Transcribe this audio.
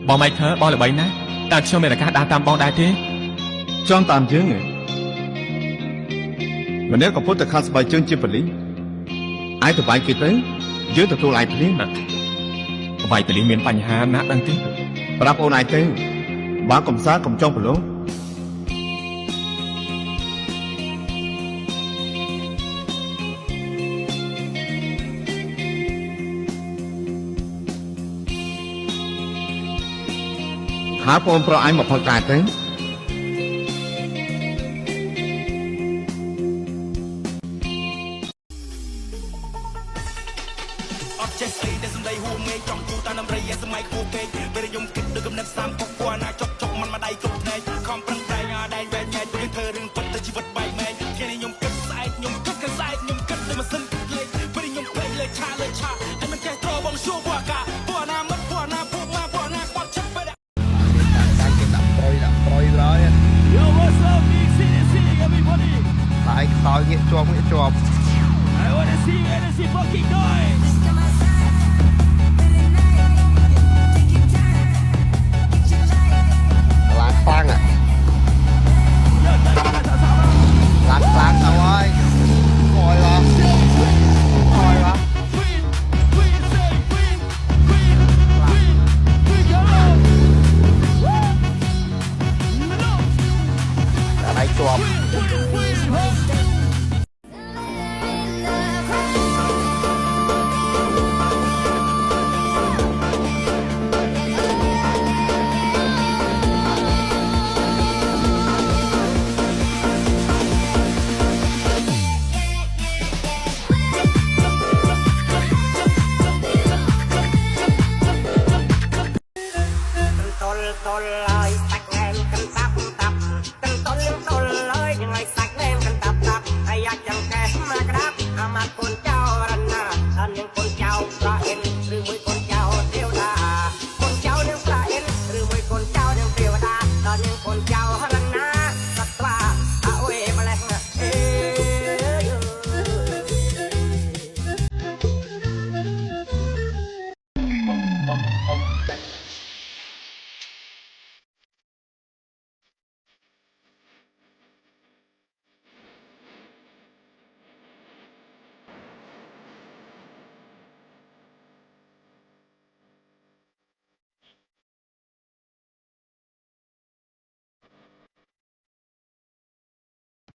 បងមិនធ្វើបងល្បីណាស់តែខ្ញុំមានឱកាសដើរតាមបងដែរទេចង់តាមយើងម្នាក់ក៏ពុតតែខាត់ស្បែកជើងជាប៉លីឯទៅបាយគេទៅយើងទទួលឯងភ្លាមបាយប៉លីមានបញ្ហាណាស់ដឹងទេប្រាប់អូនឯងទៅបើកំសាកំចង់ប្រឡងហៅបងប្រុសឯងមកផឹកតែទៅអត់ចេះស្អីដែលសំដីហួមេចង់គូតាមរយៈសម័យគូពេកពេលខ្ញុំគិតដូចកំណត់30កុកគួរណាចុកមិនមកដៃគ្រប់ផ្នែកខំប្រឹងប្រែងដៃវែងញ៉ៃពេលធ្វើរឿងពិតទៅជីវិតបែកមែកថ្ងៃនេះខ្ញុំគិតស្អែកខ្ញុំគិតកស្អែកខ្ញុំគិតដូចម៉ាស៊ីនគិតលេខពេលខ្ញុំពេកលើឆាអីមិនចេះត្របងជួបពួកអាកាពួកណាមិត្តពួកណាពួកមកពួកណាគាត់ចិត្តពេលដាក់គេដាក់ប្រយឡើយ Yo what's up big city everybody ហើយខ្សោយងាកជាប់ I wanna see fucking noise ឡានខ្លាំងឡានខ្លាំងទៅហើយខយឡាដៃជាប់មកក្រាបអាមាត់កូនចៅរណាអននឹងកូនចៅ